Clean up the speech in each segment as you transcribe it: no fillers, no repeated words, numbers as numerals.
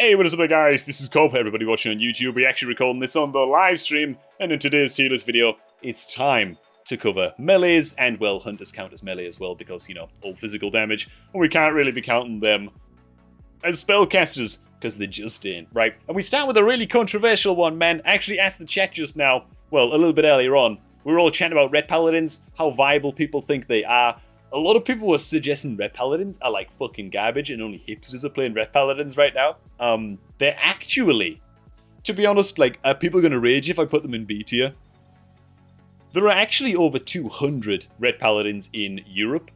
Hey, what is up guys, this is Cobb, everybody watching on YouTube. We're actually recording this on the live stream, and in today's tier list video, it's time to cover melees, and well, hunters count as melee as well, because, you know, all physical damage, and we can't really be counting them as spellcasters, because they just ain't, right? And we start with a really controversial one, man. I actually asked the chat just now, well, a little bit earlier on, we were all chatting about red paladins, how viable people think they are. A lot of people were suggesting red paladins are like fucking garbage and only hipsters are playing red paladins right now. They're actually, to be honest, like, are people gonna rage if I put them in B tier? There are actually over 200 red paladins in Europe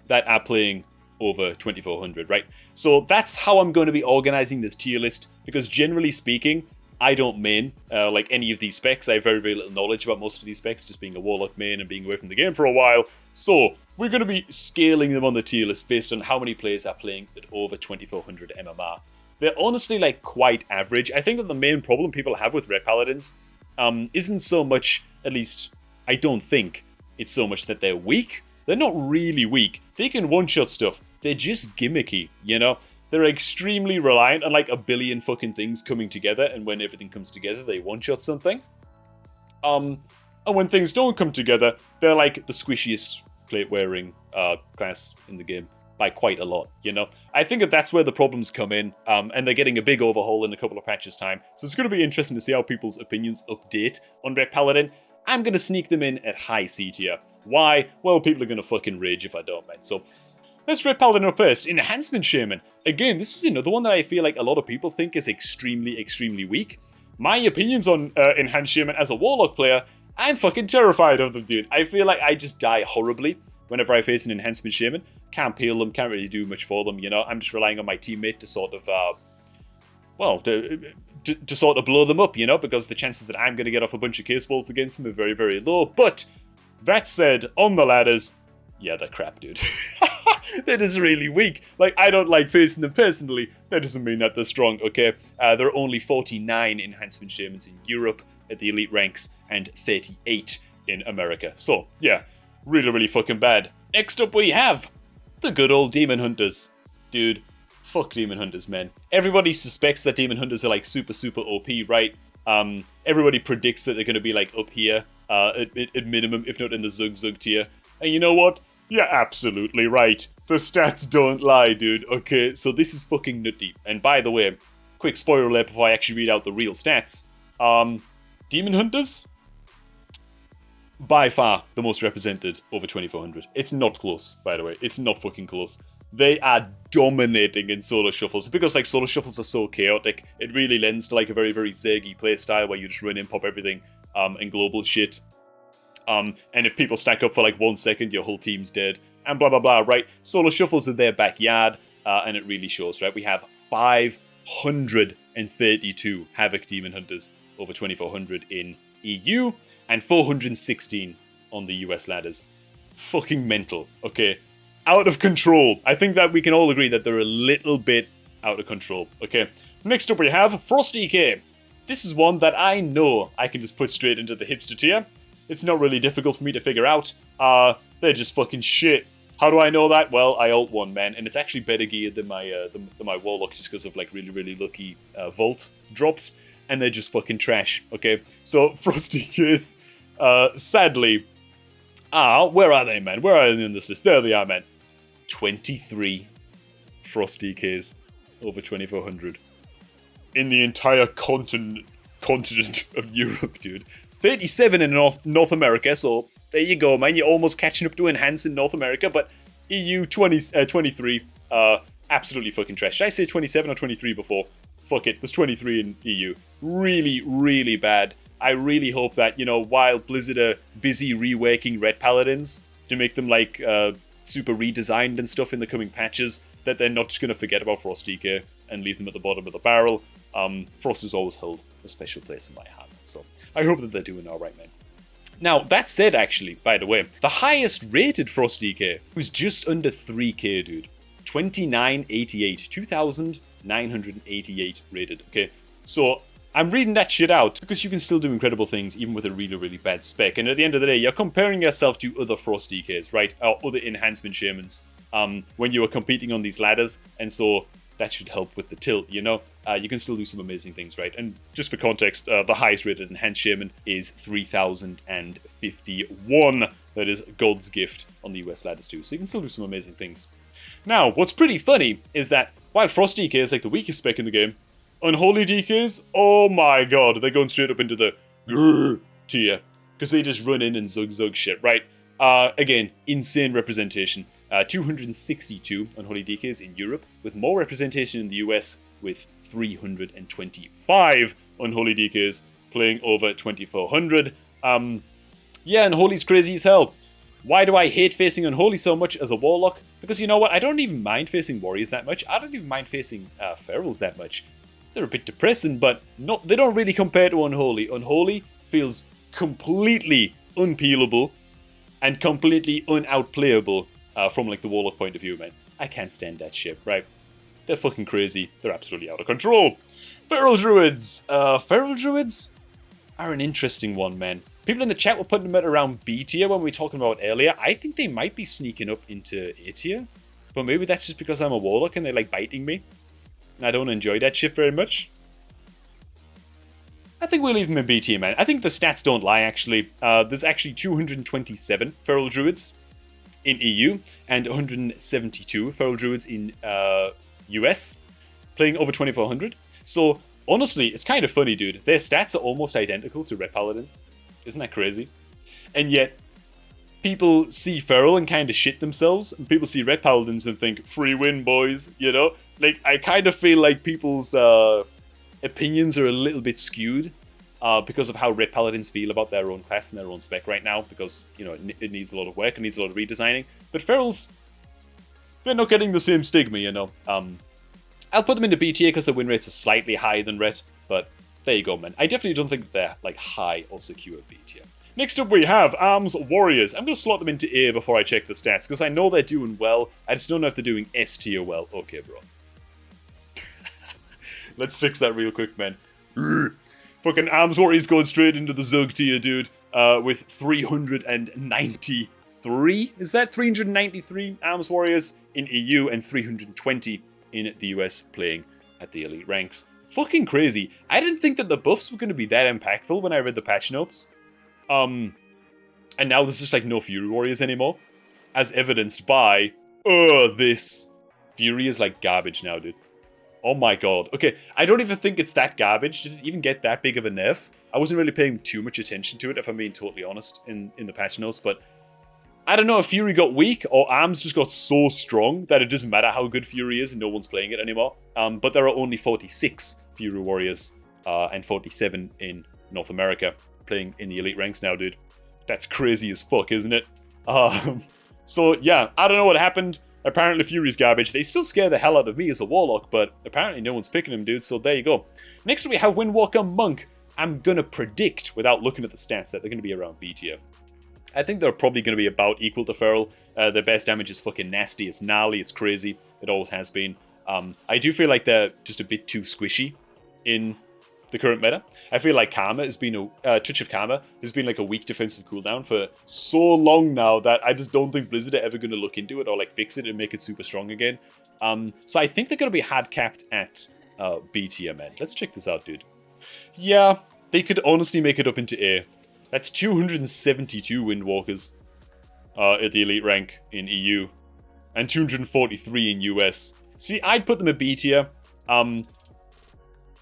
that are playing over 2400, right? So that's how I'm going to be organizing this tier list, because generally speaking, I don't main like any of these specs. I have very, very little knowledge about most of these specs, just being a warlock main and being away from the game for a while. So we're going to be scaling them on the tier list based on how many players are playing at over 2400 MMR. They're honestly like quite average. I think that the main problem people have with red paladins isn't so much, at least I don't think it's so much that they're weak. They're not really weak. They can one-shot stuff. They're just gimmicky, you know? They're extremely reliant on like a billion fucking things coming together, and when everything comes together, they one-shot something. And when things don't come together, they're like the squishiest plate-wearing class in the game by quite a lot, you know? I think that that's where the problems come in, and they're getting a big overhaul in a couple of patches' time. So it's going to be interesting to see how people's opinions update on Red Paladin. I'm going to sneak them in at high C tier. Why? Well, people are going to fucking rage if I don't, man. So let's Red Paladin up first. Enhancement Shaman. Again, this is another one that I feel like a lot of people think is extremely, extremely weak. My opinions on Enhanced Shaman as a warlock player, I'm fucking terrified of them, dude. I feel like I just die horribly whenever I face an Enhancement Shaman. Can't peel them, can't really do much for them, you know. I'm just relying on my teammate to sort of, well, to sort of blow them up, you know, because the chances that I'm going to get off a bunch of case balls against them are very, very low. But that said, on the ladders, yeah, they're crap, dude. They're just really weak. Like, I don't like facing them personally. That doesn't mean that they're strong, okay? There are only 49 Enhancement Shamans in Europe at the elite ranks and 38 in America. So, yeah, really, really fucking bad. Next up we have the good old Demon Hunters. Dude, fuck Demon Hunters, man. Everybody suspects that Demon Hunters are like super, super OP, right? Everybody predicts that they're going to be like up here at minimum, if not in the Zug tier. And you know what? You're absolutely right. The stats don't lie, dude. Okay, so this is fucking nutty. And by the way, quick spoiler alert before I actually read out the real stats. Demon Hunters, by far the most represented over 2400. It's not close, by the way. It's not fucking close. They are dominating in solo shuffles. Because like solo shuffles are so chaotic, it really lends to like a very, very Zergy playstyle where you just run in, pop everything, and global shit. And if people stack up for like 1 second, your whole team's dead, and blah blah blah, right? Solo shuffles are their backyard, and it really shows, right? We have 532 Havoc Demon Hunters over 2400 in EU, and 416 on the US ladders. Fucking mental, okay? Out of control. I think that we can all agree that they're a little bit out of control, okay? Next up we have Frosty K. This is one that I know I can just put straight into the hipster tier. It's not really difficult for me to figure out. They're just fucking shit. How do I know that? Well, I ult one, man, and it's actually better geared than my my warlock just because of like really, really lucky vault drops, and they're just fucking trash. Okay, so Frosty Kiss, sadly, where are they, man? Where are they in this list? There they are, man. 23 Frosty Ks over 2400 in the entire continent of Europe, dude. 37 in North America, so there you go, man. You're almost catching up to Enhance in North America, but EU 23, absolutely fucking trash. Did I say 27 or 23 before? Fuck it, there's 23 in EU. Really, really bad. I really hope that, you know, while Blizzard are busy reworking Red Paladins to make them, like, super redesigned and stuff in the coming patches, that they're not just going to forget about Frost DK and leave them at the bottom of the barrel. Frost has always held a special place in my heart, so I hope that they're doing alright, man. Now, that said, actually, by the way, the highest rated Frost DK was just under 3k, dude. 2988. 2,988 rated, okay? So, I'm reading that shit out because you can still do incredible things even with a really, really bad spec. And at the end of the day, you're comparing yourself to other Frost DKs, right? Or other Enhancement Shamans when you are competing on these ladders. And so, that should help with the tilt, you know? You can still do some amazing things, right? And just for context, the highest rated Enhanced Shaman is 3051. That is God's gift on the US ladders too, so you can still do some amazing things. Now, what's pretty funny is that while Frost DK is like the weakest spec in the game, Unholy DKs, oh my god, they're going straight up into the grrr tier. Because they just run in and zug shit, right? Again, insane representation. 262 Unholy DKs in Europe, with more representation in the US, with 325 Unholy DKs playing over 2400. Yeah, Unholy's crazy as hell. Why do I hate facing Unholy so much as a warlock? Because you know what, I don't even mind facing warriors that much. I don't even mind facing ferals that much. They're a bit depressing, but they don't really compare to Unholy. Unholy feels completely unpeelable and completely unoutplayable from like the warlock point of view, man. I can't stand that shit, right? They're fucking crazy. They're absolutely out of control. Feral Druids. Feral Druids are an interesting one, man. People in the chat were putting them at around B tier when we were talking about earlier. I think they might be sneaking up into A tier. But maybe that's just because I'm a warlock and they like biting me. And I don't enjoy that shit very much. I think we'll leave them in B tier, man. I think the stats don't lie, actually. There's actually 227 Feral Druids in EU and 172 Feral Druids in US, playing over 2400. So, honestly, it's kind of funny, dude. Their stats are almost identical to Red Paladins. Isn't that crazy? And yet, people see Feral and kind of shit themselves, and people see Red Paladins and think, free win, boys, you know? Like, I kind of feel like people's opinions are a little bit skewed because of how Red Paladins feel about their own class and their own spec right now, because, you know, it needs a lot of work, it needs a lot of redesigning. But Ferals, they're not getting the same stigma, you know. I'll put them into B tier because the win rates are slightly higher than Red, but there you go, man. I definitely don't think they're, like, high or secure B tier. Next up we have Arms Warriors. I'm going to slot them into A before I check the stats, because I know they're doing well. I just don't know if they're doing S tier well. Okay, bro. Let's fix that real quick, man. Fucking Arms Warriors going straight into the Zug tier, dude. With 393. Is that 393 Arms Warriors in EU and 320 in the US playing at the elite ranks? Fucking crazy. I didn't think that the buffs were going to be that impactful when I read the patch notes. And now there's just like no Fury Warriors anymore. As evidenced by, this. Fury is like garbage now, dude. Oh my god. Okay, I don't even think it's that garbage. Did it even get that big of a nerf? I wasn't really paying too much attention to it, if I'm being totally honest, in the patch notes, but I don't know if Fury got weak or Arms just got so strong that it doesn't matter how good Fury is and no one's playing it anymore. But there are only 46 Fury Warriors and 47 in North America playing in the elite ranks now, dude. That's crazy as fuck, isn't it? So yeah, I don't know what happened. Apparently Fury's garbage. They still scare the hell out of me as a warlock, but apparently no one's picking him, dude, so there you go. Next we have Windwalker Monk. I'm gonna predict, without looking at the stats, that they're gonna be around B tier. I think they're probably gonna be about equal to Feral. Their best damage is fucking nasty, it's gnarly, it's crazy. It always has been. I do feel like they're just a bit too squishy in the current meta. I feel like Karma has been Touch of Karma has been like a weak defensive cooldown for so long now that I just don't think Blizzard are ever going to look into it or like fix it and make it super strong again. So I think they're going to be hard capped at B tier, man. Let's check this out, dude. Yeah, they could honestly make it up into A. That's 272 Windwalkers at the elite rank in EU and 243 in US. See, I'd put them at B tier.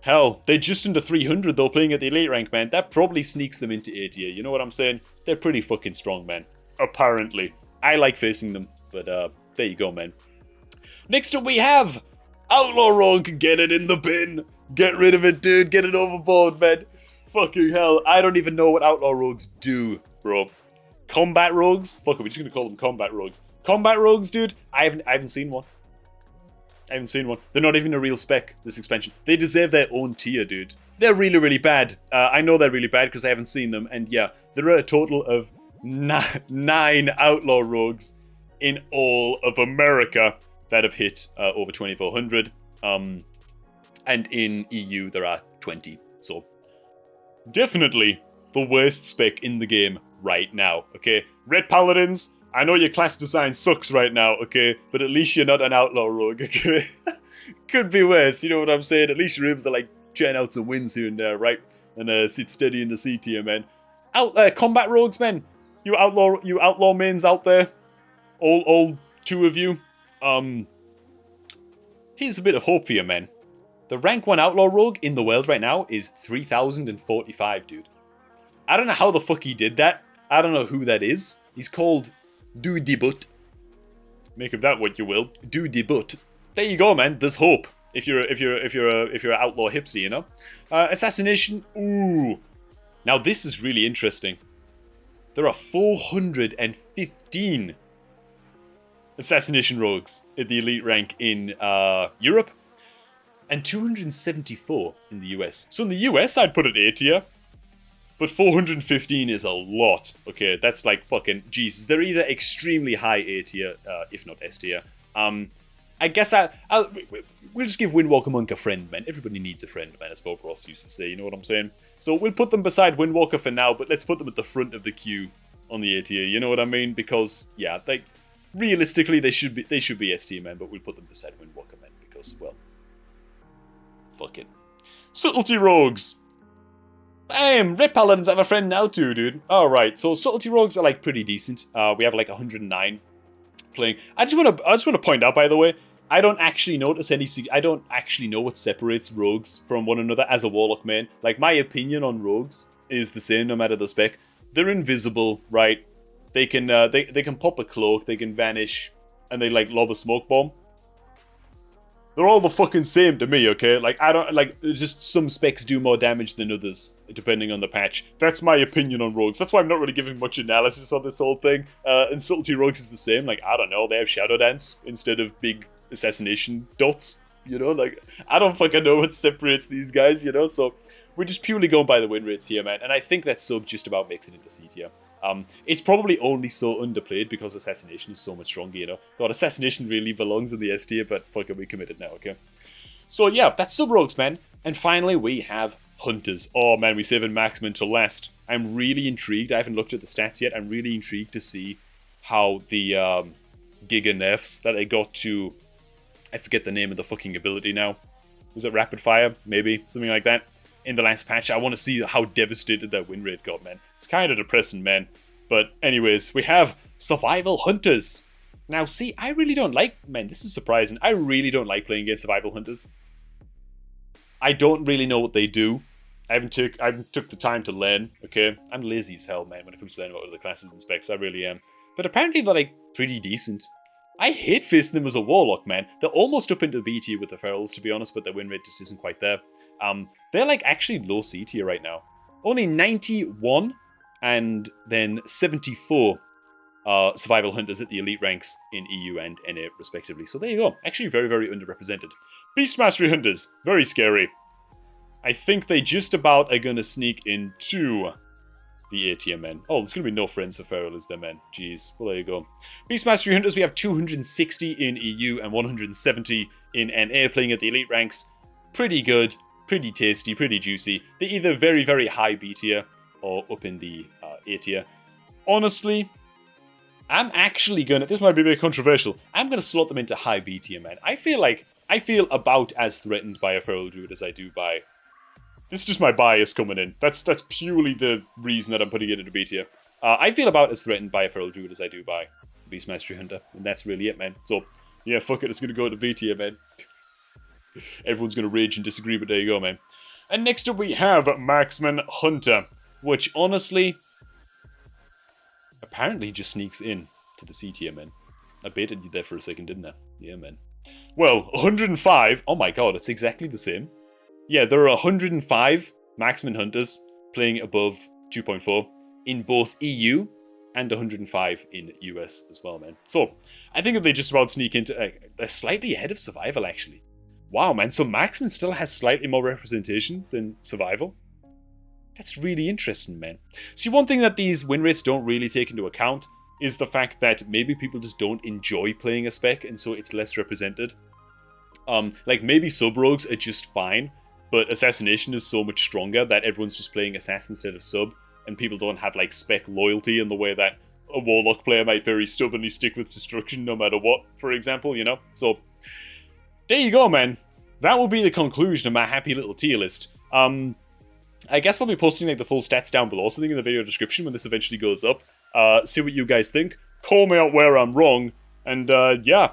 Hell, they're just under 300 though, playing at the elite rank, man. That probably sneaks them into A tier, you know what I'm saying? They're pretty fucking strong, man. Apparently. I like facing them, but there you go, man. Next up we have Outlaw Rogue. Get it in the bin. Get rid of it, dude. Get it overboard, man. Fucking hell. I don't even know what Outlaw Rogues do, bro. Combat Rogues? Fuck it, we're just gonna call them Combat Rogues. Combat Rogues, dude? I haven't seen one. I haven't seen one. They're not even a real spec, this expansion. They deserve their own tier, dude. They're really, really bad. I know they're really bad because I haven't seen them. And yeah, there are a total of 9 Outlaw Rogues in all of America that have hit over 2400. And in EU, there are 20. So, definitely the worst spec in the game right now, okay? Red Paladins, I know your class design sucks right now, okay? But at least you're not an Outlaw Rogue, okay? Could be worse, you know what I'm saying? At least you're able to, like, churn out some wins here and there, right? And sit steady in the C tier, man. Out there, combat rogues, man. You outlaw mains out there. All two of you. Here's a bit of hope for you, man. The rank 1 outlaw rogue in the world right now is 3,045, dude. I don't know how the fuck he did that. I don't know who that is. He's called Druid. Make of that what you will. Druid. There you go, man. There's hope. If you're an outlaw hipster, you know. Assassination. Ooh. Now this is really interesting. There are 415 assassination rogues at the elite rank in Europe, and 274 in the US. So in the US, I'd put it A tier, but 415 is a lot. Okay, that's like fucking Jesus. They're either extremely high A tier, if not S tier. I guess we'll just give Windwalker Monk a friend, man. Everybody needs a friend, man, as Bob Ross used to say, you know what I'm saying? So we'll put them beside Windwalker for now, but let's put them at the front of the queue on the A tier, you know what I mean? Because, yeah, like, realistically, they should be S tier, man, but we'll put them beside Windwalker, man, because, well, fuck it. Subtlety Rogues! Bam! Red Paladins have a friend now too, dude. Alright, so Subtlety Rogues are, like, pretty decent. We have, like, 109 playing. I just want to point out, by the way, I don't actually notice I don't actually know what separates rogues from one another as a warlock main. Like, my opinion on rogues is the same no matter the spec. They're invisible, right? They can they can pop a cloak, they can vanish, and they like lob a smoke bomb. They're all the fucking same to me, okay? Like, I don't like, just some specs do more damage than others depending on the patch. That's my opinion on rogues. That's why I'm not really giving much analysis on this whole thing. And Subtlety Rogues is the same. Like, I don't know, they have Shadow Dance instead of big assassination dots, you know? Like, I don't fucking know what separates these guys, you know? So we're just purely going by the win rates here, man. And I think that sub just about makes it into C tier. It's probably only so underplayed because Assassination is so much stronger, you know? God, Assassination really belongs in the S tier, but fuck it, we committed now, okay? So yeah, that's sub-rogues, man. And finally, we have Hunters. Oh man, we're saving Marksman to last. I'm really intrigued. I haven't looked at the stats yet. I'm really intrigued to see how the Giga nerfs that they got to... I forget the name of the fucking ability now. Was it Rapid Fire? Maybe. Something like that. In the last patch, I want to see how devastated that win rate got, man. It's kind of depressing, man. But anyways, we have Survival Hunters. Now, see, I really don't like... Man, this is surprising. I really don't like playing against Survival Hunters. I don't really know what they do. I haven't took the time to learn, okay? I'm lazy as hell, man, when it comes to learning about other classes and specs. I really am. But apparently they're, like, pretty decent. I hate facing them as a Warlock, man. They're almost up into B tier with the Ferals, to be honest, but their win rate just isn't quite there. They're, like, actually low C tier right now. Only 91 and then 74 Survival Hunters at the elite ranks in EU and NA, respectively. So there you go. Actually very, very underrepresented. Beast Mastery Hunters. Very scary. I think they just about are going to sneak into the A tier, men. Oh, there's going to be no friends for Feral, is there, men? Jeez. Well, there you go. Beast Mastery Hunters, we have 260 in EU and 170 in NA playing at the elite ranks. Pretty good, pretty tasty, pretty juicy. They're either very, very high B tier or up in the A tier. Honestly, I'm actually going to... This might be a bit controversial. I'm going to slot them into high B tier, man. I feel about as threatened by a Feral Druid as I do by... This is just my bias coming in. That's purely the reason that I'm putting it into B tier. I feel about as threatened by a Feral Druid as I do by Beast Mastery Hunter. And that's really it, man. So, yeah, fuck it. It's going to go to B tier, man. Everyone's going to rage and disagree, but there you go, man. And next up we have Marksman Hunter, which honestly, apparently just sneaks in to the C tier, man. I baited you there for a second, didn't I? Yeah, man. Well, 105. Oh my god, it's exactly the same. Yeah, there are 105 Marksman Hunters playing above 2.4 in both EU and 105 in US as well, man. So, I think that they just about sneak into... they're slightly ahead of Survival, actually. Wow, man, so Marksman still has slightly more representation than Survival? That's really interesting, man. See, one thing that these win rates don't really take into account is the fact that maybe people just don't enjoy playing a spec, and so it's less represented. Like, maybe sub-rogues are just fine, but Assassination is so much stronger that everyone's just playing Assassin instead of sub, and people don't have, like, spec loyalty in the way that a Warlock player might very stubbornly stick with Destruction no matter what, for example, you know? So, there you go, man. That will be the conclusion of my happy little tier list. I guess I'll be posting like the full stats down below, something in the video description when this eventually goes up. See what you guys think. Call me out where I'm wrong. And yeah,